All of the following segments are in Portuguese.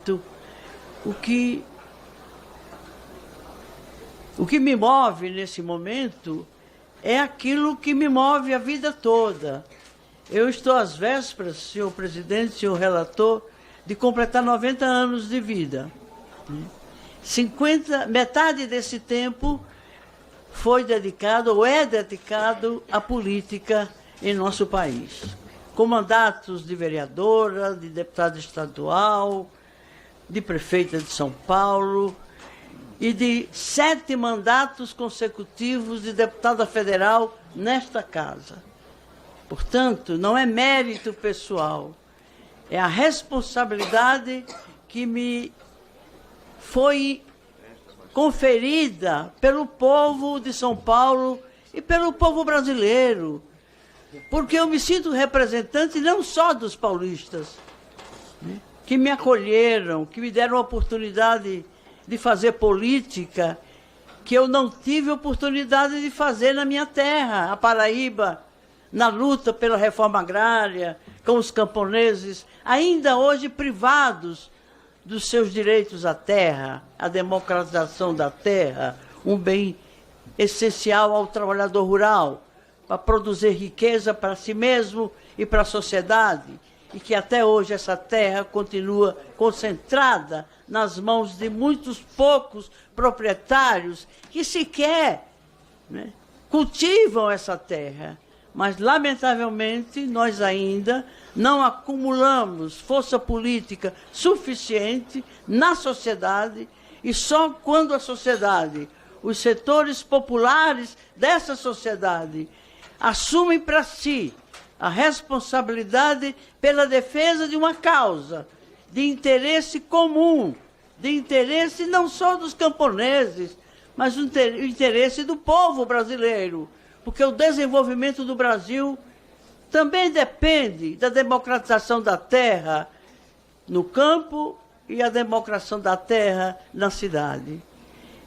momento, o que me move nesse momento é aquilo que me move a vida toda. Eu estou às vésperas, senhor presidente, senhor relator, de completar 90 anos de vida. Metade desse tempo foi dedicado, ou é dedicado, à política em nosso país. Com mandatos de vereadora, de deputada estadual, de prefeita de São Paulo, e de 7 mandatos consecutivos de deputada federal nesta casa. Portanto, não é mérito pessoal, é a responsabilidade que me foi conferida pelo povo de São Paulo e pelo povo brasileiro, porque eu me sinto representante não só dos paulistas, né, que me acolheram, que me deram a oportunidade de fazer política que eu não tive oportunidade de fazer na minha terra, a Paraíba, na luta pela reforma agrária, com os camponeses, ainda hoje privados dos seus direitos à terra, a democratização da terra, um bem essencial ao trabalhador rural, para produzir riqueza para si mesmo e para a sociedade, e que até hoje essa terra continua concentrada nas mãos de muitos poucos proprietários que sequer, né, cultivam essa terra. Mas, lamentavelmente, nós ainda não acumulamos força política suficiente na sociedade, e só quando a sociedade, os setores populares dessa sociedade, assumem para si a responsabilidade pela defesa de uma causa de interesse comum, de interesse não só dos camponeses, mas o interesse do povo brasileiro, porque o desenvolvimento do Brasil também depende da democratização da terra no campo e a democratização da terra na cidade.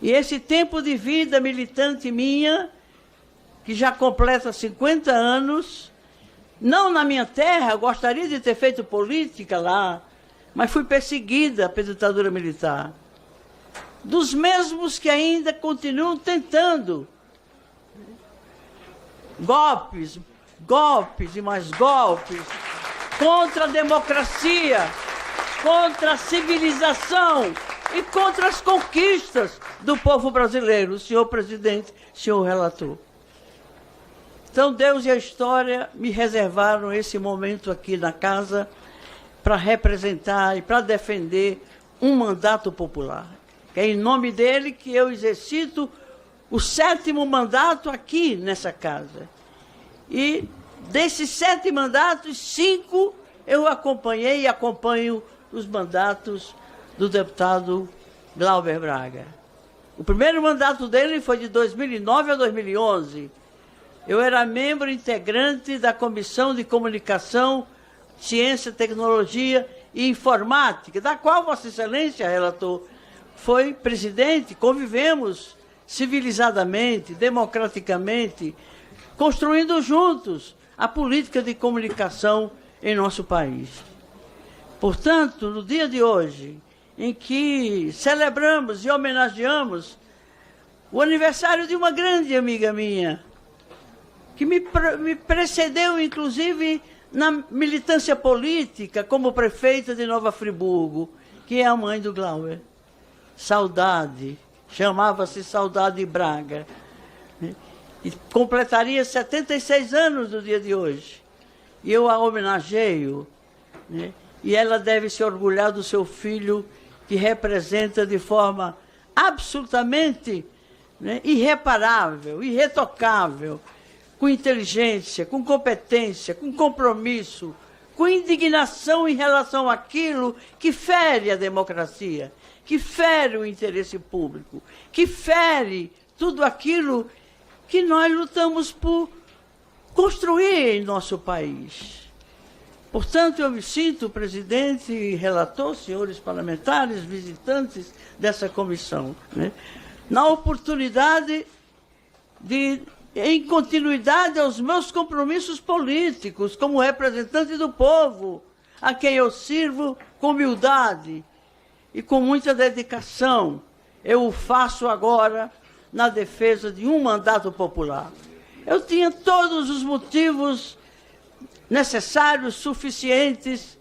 E esse tempo de vida militante minha, que já completa 50 anos, não na minha terra, gostaria de ter feito política lá, mas fui perseguida pela ditadura militar. Dos mesmos que ainda continuam tentando golpes, golpes e mais golpes, contra a democracia, contra a civilização e contra as conquistas do povo brasileiro, senhor presidente, senhor relator. Então, Deus e a história me reservaram esse momento aqui na casa para representar e para defender um mandato popular. É em nome dele que eu exercito o 7º mandato aqui nessa casa. E desses 7 mandatos, 5 eu acompanhei e acompanho os mandatos do deputado Glauber Braga. O primeiro mandato dele foi de 2009 a 2011. Eu era membro integrante da Comissão de Comunicação, Ciência, Tecnologia e Informática, da qual Vossa Excelência, relator, foi presidente. Convivemos civilizadamente, democraticamente, construindo juntos a política de comunicação em nosso país. Portanto, no dia de hoje, em que celebramos e homenageamos o aniversário de uma grande amiga minha, que me precedeu, inclusive, na militância política como prefeita de Nova Friburgo, que é a mãe do Glauber. Saudade, chamava-se Saudade Braga. E completaria 76 anos no dia de hoje. E eu a homenageio, né? E ela deve se orgulhar do seu filho, que representa de forma absolutamente, né, irreparável, irretocável, com inteligência, com competência, com compromisso, com indignação em relação àquilo que fere a democracia, que fere o interesse público, que fere tudo aquilo que nós lutamos por construir em nosso país. Portanto, eu me sinto, presidente e relator, senhores parlamentares, visitantes dessa comissão, né, na oportunidade de, em continuidade aos meus compromissos políticos, como representante do povo, a quem eu sirvo com humildade, e com muita dedicação, eu o faço agora na defesa de um mandato popular. Eu tinha todos os motivos necessários, suficientes,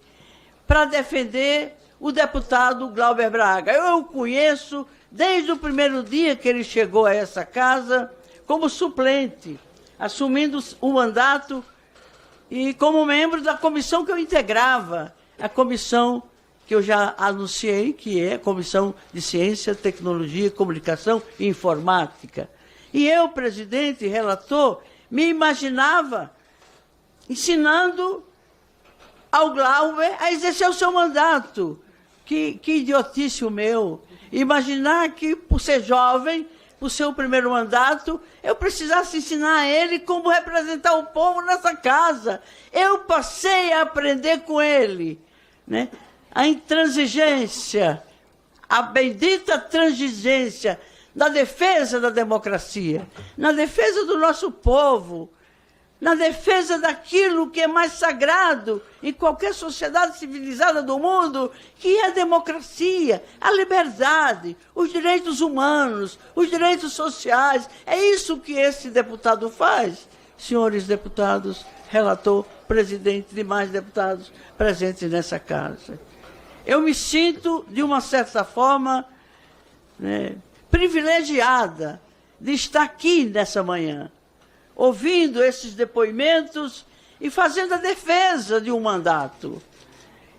para defender o deputado Glauber Braga. Eu o conheço desde o primeiro dia que ele chegou a essa casa como suplente, assumindo o mandato e como membro da comissão que eu integrava, a comissão que eu já anunciei, que é a Comissão de Ciência, Tecnologia, Comunicação e Informática. E eu, presidente e relator, me imaginava ensinando ao Glauber a exercer o seu mandato. Que idiotice o meu. Imaginar que, por ser jovem, por ser o primeiro mandato, eu precisasse ensinar a ele como representar o povo nessa casa. Eu passei a aprender com ele, né? A intransigência, a bendita transigência na defesa da democracia, na defesa do nosso povo, na defesa daquilo que é mais sagrado em qualquer sociedade civilizada do mundo, que é a democracia, a liberdade, os direitos humanos, os direitos sociais. É isso que esse deputado faz, senhores deputados, relator, presidente e demais deputados presentes nessa casa. Eu me sinto, de uma certa forma, né, privilegiada de estar aqui nessa manhã, ouvindo esses depoimentos e fazendo a defesa de um mandato.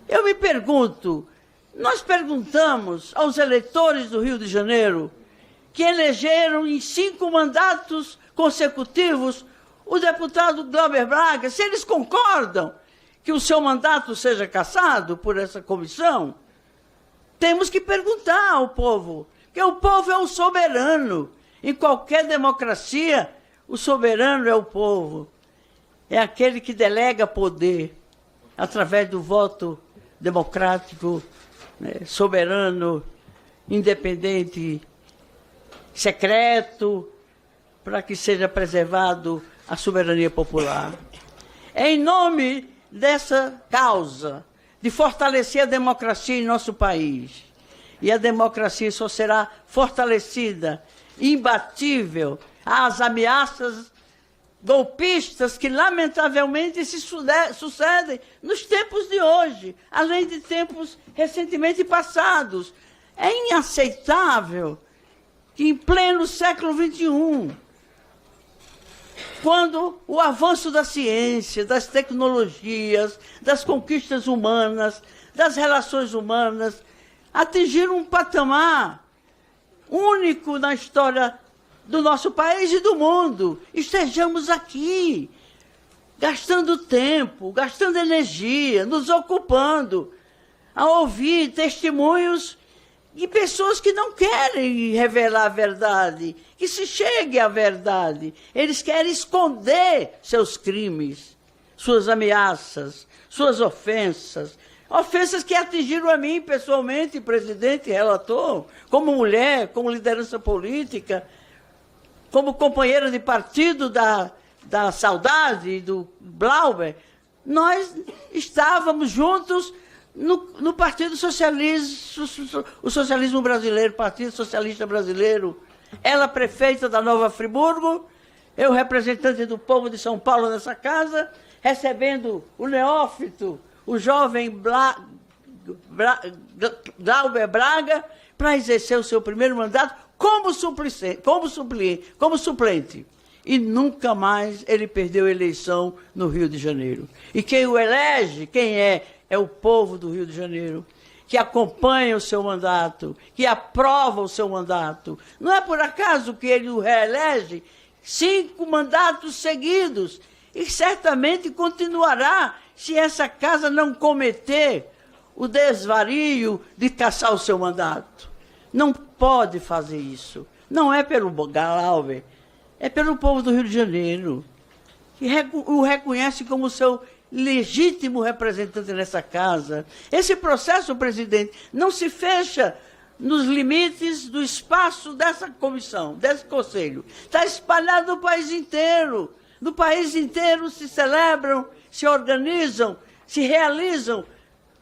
Eu me pergunto, nós perguntamos aos eleitores do Rio de Janeiro, que elegeram em 5 mandatos consecutivos o deputado Glauber Braga, se eles concordam que o seu mandato seja cassado por essa comissão. Temos que perguntar ao povo, porque o povo é o soberano. Em qualquer democracia, o soberano é o povo. É aquele que delega poder através do voto democrático, né, soberano, independente, secreto, para que seja preservado a soberania popular. É em nome dessa causa de fortalecer a democracia em nosso país. E a democracia só será fortalecida, imbatível, às ameaças golpistas que, lamentavelmente, se sucedem nos tempos de hoje, além de tempos recentemente passados. É inaceitável que, em pleno século XXI, quando o avanço da ciência, das tecnologias, das conquistas humanas, das relações humanas, atingiram um patamar único na história do nosso país e do mundo, estejamos aqui, gastando tempo, gastando energia, nos ocupando, a ouvir testemunhos de pessoas que não querem revelar a verdade, que se chegue à verdade. Eles querem esconder seus crimes, suas ameaças, suas ofensas, ofensas que atingiram a mim pessoalmente, presidente e relator, como mulher, como liderança política, como companheira de partido da Saudade, do Glauber. Nós estávamos juntos no Partido Socialista, o Socialismo Brasileiro, Partido Socialista Brasileiro. Ela prefeita da Nova Friburgo, eu representante do povo de São Paulo nessa casa, recebendo o neófito, o jovem Glauber Braga, para exercer o seu primeiro mandato como suplente. E nunca mais ele perdeu a eleição no Rio de Janeiro. E quem o elege, quem é? É o povo do Rio de Janeiro, que acompanha o seu mandato, que aprova o seu mandato. Não é por acaso que ele o reelege 5 mandatos seguidos, e certamente continuará se essa casa não cometer o desvario de cassar o seu mandato. Não pode fazer isso. Não é pelo Glauber, é pelo povo do Rio de Janeiro, que o reconhece como seu legítimo representante nessa casa. Esse processo, presidente, não se fecha nos limites do espaço dessa comissão, desse conselho. Está espalhado no país inteiro. No país inteiro se celebram, se organizam, se realizam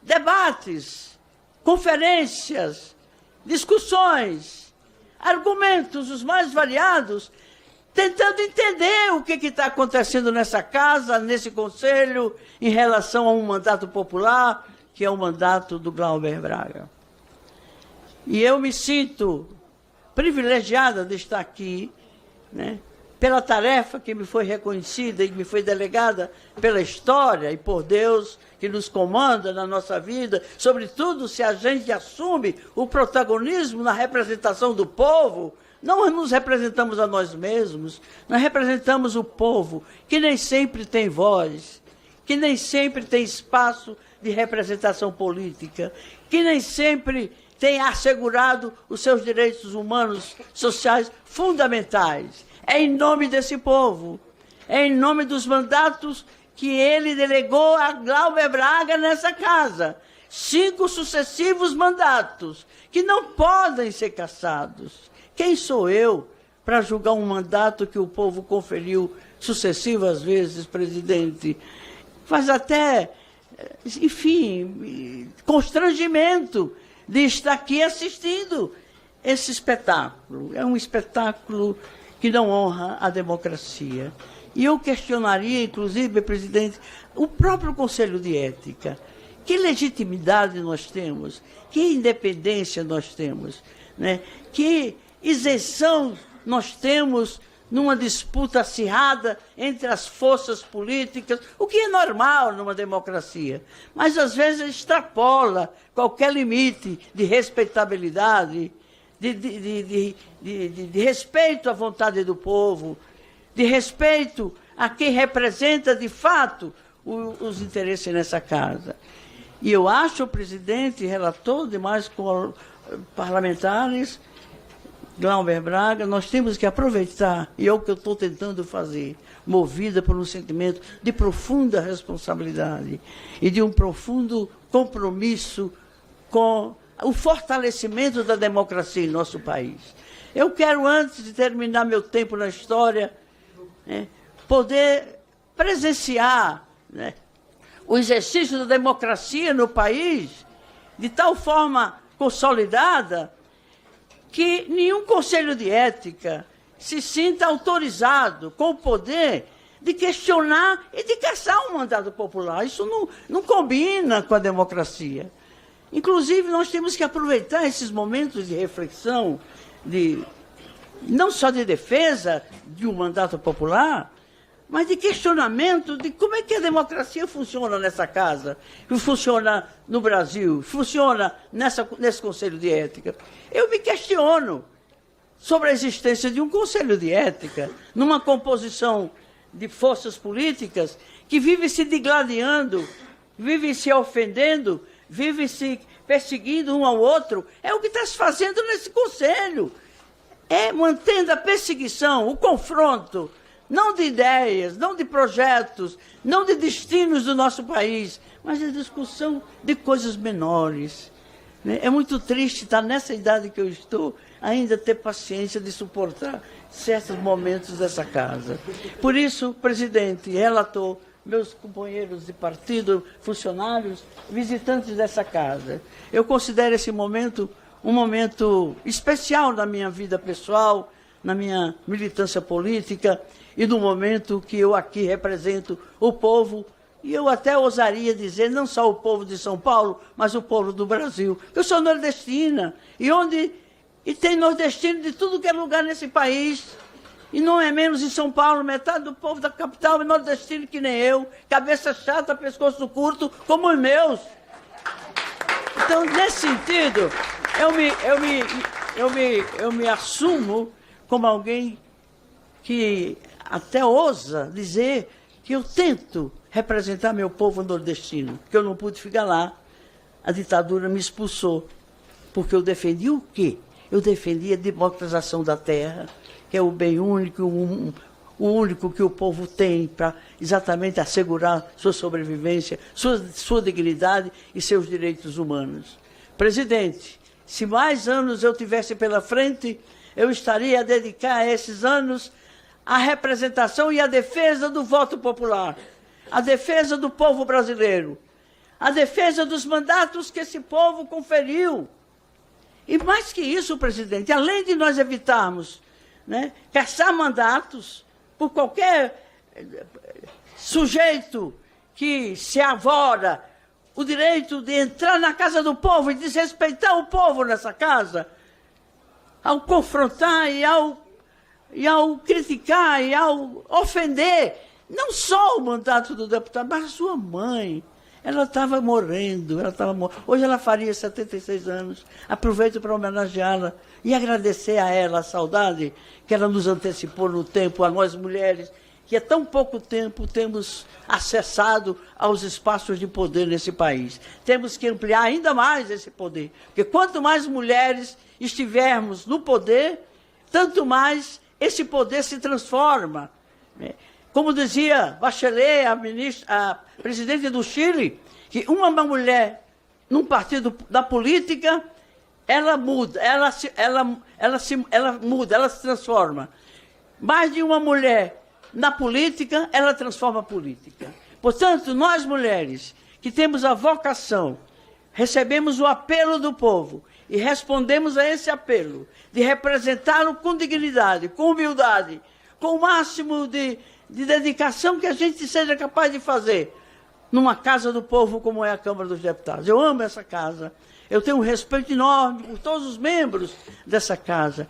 debates conferências, discussões, argumentos os mais variados, tentando entender o que está acontecendo nessa casa, nesse conselho, em relação a um mandato popular, que é o mandato do Glauber Braga. E eu me sinto privilegiada de estar aqui, né, pela tarefa que me foi reconhecida e que me foi delegada pela história e por Deus, que nos comanda na nossa vida, sobretudo se a gente assume o protagonismo na representação do povo. Não nos representamos a nós mesmos, nós representamos o povo, que nem sempre tem voz, que nem sempre tem espaço de representação política, que nem sempre tem assegurado os seus direitos humanos, sociais, fundamentais. É em nome desse povo, é em nome dos mandatos que ele delegou a Glauber Braga nessa casa. 5 sucessivos mandatos, que não podem ser cassados. Quem sou eu para julgar um mandato que o povo conferiu sucessivas vezes, presidente? Faz até, enfim, constrangimento de estar aqui assistindo esse espetáculo. É um espetáculo que não honra a democracia. E eu questionaria, inclusive, presidente, o próprio Conselho de Ética. Que legitimidade nós temos? Que independência nós temos? Né? Que isenção nós temos numa disputa acirrada entre as forças políticas, o que é normal numa democracia, mas às vezes extrapola qualquer limite de respeitabilidade, de respeito à vontade do povo, de respeito a quem representa de fato os interesses nessa casa. E eu acho, presidente, relator, demais parlamentares, Glauber Braga, nós temos que aproveitar, e é o que eu estou tentando fazer, movida por um sentimento de profunda responsabilidade e de um profundo compromisso com o fortalecimento da democracia em nosso país. Eu quero, antes de terminar meu tempo na história, poder presenciar, né, o exercício da democracia no país de tal forma consolidada que nenhum conselho de ética se sinta autorizado, com o poder de questionar e de caçar um mandato popular. Isso não combina com a democracia. Inclusive, nós temos que aproveitar esses momentos de reflexão, não só de defesa de um mandato popular, mas de questionamento de como é que a democracia funciona nessa casa, funciona no Brasil, funciona nesse Conselho de Ética. Eu me questiono sobre a existência de um Conselho de Ética, numa composição de forças políticas que vive se digladiando, vive se ofendendo, vive se perseguindo um ao outro. É o que está se fazendo nesse Conselho. É mantendo a perseguição, o confronto, não de ideias, não de projetos, não de destinos do nosso país, mas de discussão de coisas menores. É muito triste estar nessa idade que eu estou, ainda ter paciência de suportar certos momentos dessa casa. Por isso, presidente, relator, meus companheiros de partido, funcionários, visitantes dessa casa, eu considero esse momento um momento especial na minha vida pessoal, na minha militância política e no momento que eu aqui represento o povo, e eu até ousaria dizer, não só o povo de São Paulo, mas o povo do Brasil. Eu sou nordestina, e tem nordestino de tudo que é lugar nesse país, e não é menos em São Paulo, metade do povo da capital é nordestino que nem eu, cabeça chata, pescoço curto, como os meus. Então, nesse sentido, eu me assumo como alguém que até ousa dizer que eu tento representar meu povo nordestino, que eu não pude ficar lá. A ditadura me expulsou, porque eu defendi o quê? Eu defendi a democratização da terra, que é o bem único, o único que o povo tem para exatamente assegurar sua sobrevivência, sua dignidade e seus direitos humanos. Presidente, se mais anos eu tivesse pela frente, eu estaria a dedicar esses anos à representação e à defesa do voto popular, à defesa do povo brasileiro, a defesa dos mandatos que esse povo conferiu. E mais que isso, presidente, além de nós evitarmos, né, caçar mandatos por qualquer sujeito que se avora o direito de entrar na casa do povo e desrespeitar o povo nessa casa, ao confrontar e ao criticar e ao ofender, não só o mandato do deputado, mas a sua mãe. Ela estava morrendo, hoje ela faria 76 anos. Aproveito para homenageá-la e agradecer a ela a saudade que ela nos antecipou no tempo, a nós mulheres, que há tão pouco tempo temos acessado aos espaços de poder nesse país. Temos que ampliar ainda mais esse poder, porque quanto mais mulheres estivermos no poder, tanto mais esse poder se transforma. Como dizia Bachelet, a presidente do Chile, que uma mulher num partido da política, ela muda, ela muda, ela se transforma. Mais de uma mulher na política, ela transforma a política. Portanto, nós mulheres que temos a vocação, recebemos o apelo do povo e respondemos a esse apelo de representá-lo com dignidade, com humildade, com o máximo de dedicação que a gente seja capaz de fazer numa casa do povo como é a Câmara dos Deputados. Eu amo essa casa, eu tenho um respeito enorme por todos os membros dessa casa.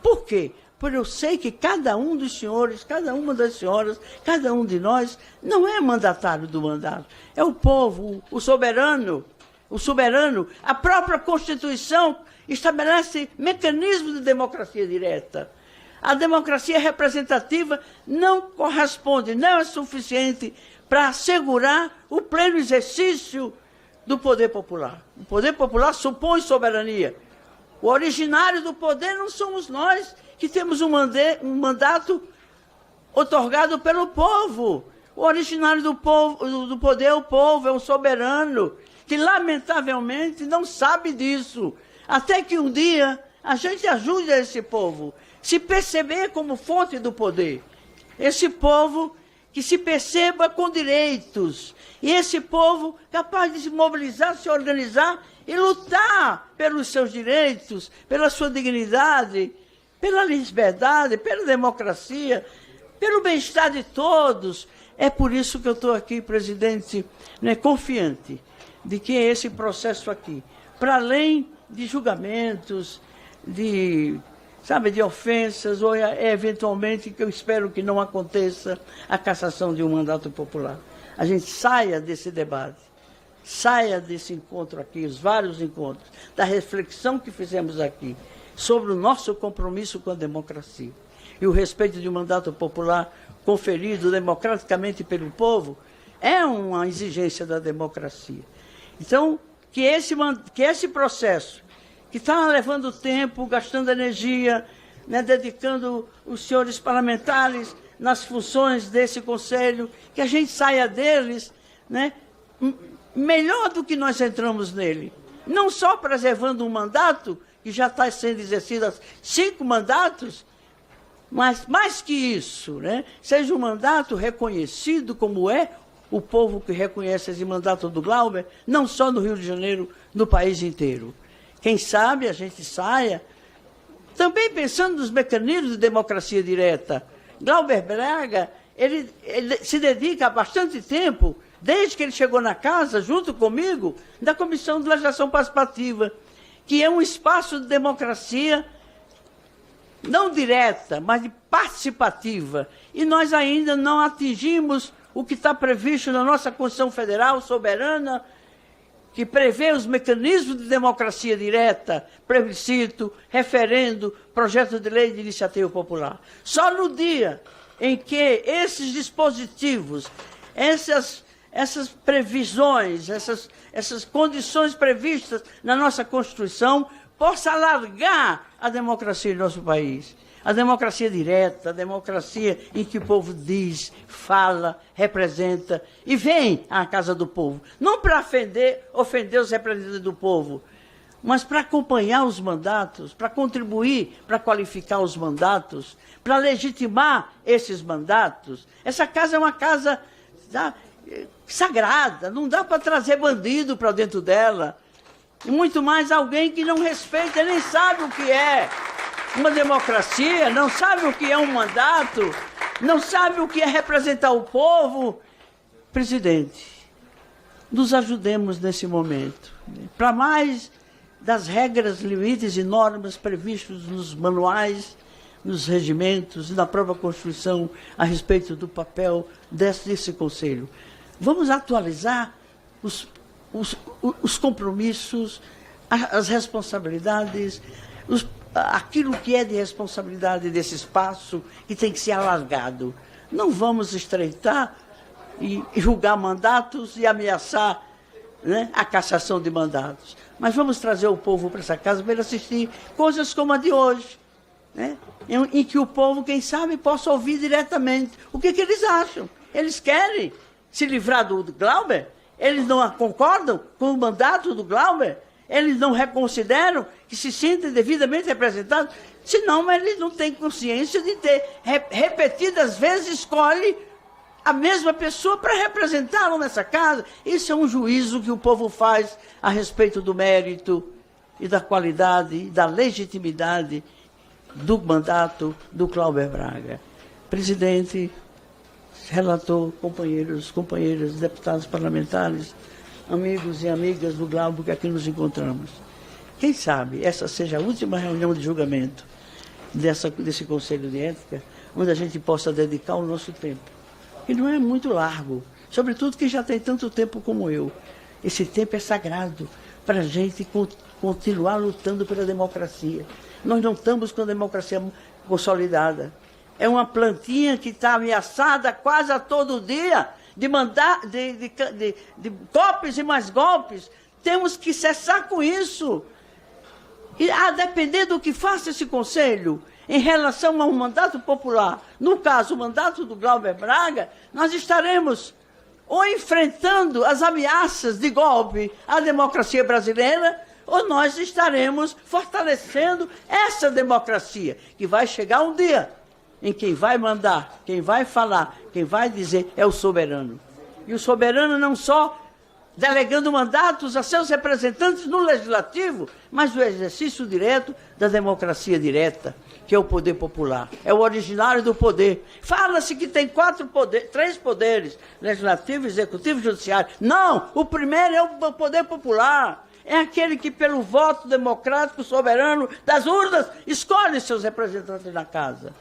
Por quê? Porque eu sei que cada um dos senhores, cada uma das senhoras, cada um de nós não é mandatário do mandato. É o povo, o soberano. A própria Constituição estabelece mecanismos de democracia direta. A democracia representativa não corresponde, não é suficiente para assegurar o pleno exercício do poder popular. O poder popular supõe soberania. O originário do poder não somos nós, que temos um mandato otorgado pelo povo. O originário do poder é o povo, é o soberano, que lamentavelmente não sabe disso. Até que um dia a gente ajude esse povo se perceber como fonte do poder. Esse povo que se perceba com direitos. E esse povo capaz de se mobilizar, se organizar e lutar pelos seus direitos, pela sua dignidade, pela liberdade, pela democracia, pelo bem-estar de todos. É por isso que eu estou aqui, presidente, né, confiante de que esse processo aqui, para além de julgamentos, de ofensas, ou eventualmente, que eu espero que não aconteça, a cassação de um mandato popular. A gente saia desse debate, saia desse encontro aqui, os vários encontros, da reflexão que fizemos aqui, sobre o nosso compromisso com a democracia. E o respeito de um mandato popular conferido democraticamente pelo povo é uma exigência da democracia. Então, que esse processo, que está levando tempo, gastando energia, né, dedicando os senhores parlamentares nas funções desse Conselho, que a gente saia deles, né, melhor do que nós entramos nele. Não só preservando um mandato, que já está sendo exercido 5 mandatos, mas mais que isso, né, seja um mandato reconhecido como é o povo que reconhece esse mandato do Glauber, não só no Rio de Janeiro, no país inteiro. Quem sabe a gente saia também pensando nos mecanismos de democracia direta. Glauber Braga, ele se dedica há bastante tempo, desde que ele chegou na casa, junto comigo, da Comissão de Legislação Participativa, que é um espaço de democracia não direta, mas de participativa. E nós ainda não atingimos o que está previsto na nossa Constituição Federal soberana, que prevê os mecanismos de democracia direta, plebiscito, referendo, projeto de lei de iniciativa popular. Só no dia em que esses dispositivos, essas previsões, essas condições previstas na nossa Constituição, possa alargar a democracia do nosso país. A democracia direta, a democracia em que o povo diz, fala, representa e vem à casa do povo. Não para ofender os representantes do povo, mas para acompanhar os mandatos, para contribuir, para qualificar os mandatos, para legitimar esses mandatos. Essa casa é uma casa sagrada, não dá para trazer bandido para dentro dela. E muito mais alguém que não respeita, nem sabe o que é uma democracia, não sabe o que é um mandato, não sabe o que é representar o povo. Presidente, nos ajudemos nesse momento. Para mais das regras, limites e normas previstos nos manuais, nos regimentos e na própria Constituição a respeito do papel desse Conselho. Vamos atualizar os compromissos, as responsabilidades, aquilo que é de responsabilidade desse espaço e tem que ser alargado. Não vamos estreitar e julgar mandatos e ameaçar, né, a cassação de mandatos. Mas vamos trazer o povo para essa casa para ele assistir coisas como a de hoje, né, em que o povo, quem sabe, possa ouvir diretamente o que eles acham. Eles querem se livrar do Glauber? Eles não concordam com o mandato do Glauber? Eles não reconsideram que se sentem devidamente representados? Senão, eles não têm consciência de ter repetidas vezes escolhe a mesma pessoa para representá-lo nessa casa. Isso é um juízo que o povo faz a respeito do mérito e da qualidade e da legitimidade do mandato do Glauber Braga. Presidente, relator, companheiras, deputados parlamentares, amigos e amigas do Glauber que aqui nos encontramos. Quem sabe essa seja a última reunião de julgamento desse Conselho de Ética, onde a gente possa dedicar o nosso tempo. E não é muito largo, sobretudo que já tem tanto tempo como eu. Esse tempo é sagrado para a gente continuar lutando pela democracia. Nós não estamos com a democracia consolidada. É uma plantinha que está ameaçada quase a todo dia de golpes e mais golpes. Temos que cessar com isso. E a depender do que faça esse Conselho em relação ao mandato popular, no caso, o mandato do Glauber Braga, nós estaremos ou enfrentando as ameaças de golpe à democracia brasileira, ou nós estaremos fortalecendo essa democracia, que vai chegar um dia em quem vai mandar, quem vai falar, quem vai dizer é o soberano. E o soberano não só delegando mandatos a seus representantes no Legislativo, mas o exercício direto da democracia direta, que é o poder popular, é o originário do poder. Fala-se que tem três poderes, Legislativo, Executivo e Judiciário. Não, o primeiro é o poder popular. É aquele que, pelo voto democrático soberano das urnas, escolhe seus representantes na casa.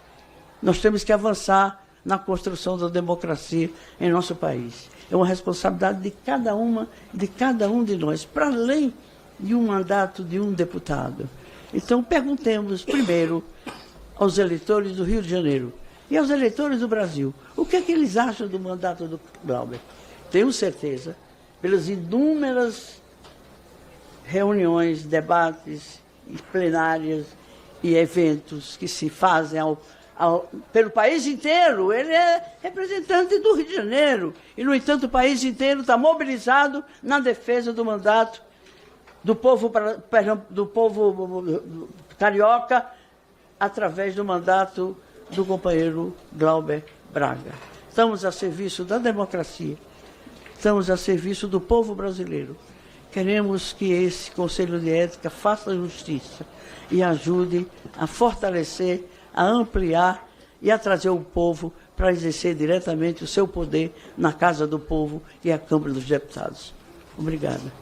Nós temos que avançar na construção da democracia em nosso país. É uma responsabilidade de cada um de nós, para além de um mandato de um deputado. Então, perguntemos primeiro aos eleitores do Rio de Janeiro e aos eleitores do Brasil, o que é que eles acham do mandato do Glauber? Tenho certeza, pelas inúmeras reuniões, debates, plenárias e eventos que se fazem pelo país inteiro. Ele é representante do Rio de Janeiro e, no entanto, o país inteiro está mobilizado na defesa do mandato do povo carioca através do mandato do companheiro Glauber Braga. Estamos a serviço da democracia, estamos a serviço do povo brasileiro. Queremos que esse Conselho de Ética faça justiça e ajude a fortalecer, a ampliar e a trazer o povo para exercer diretamente o seu poder na Casa do Povo e a Câmara dos Deputados. Obrigado.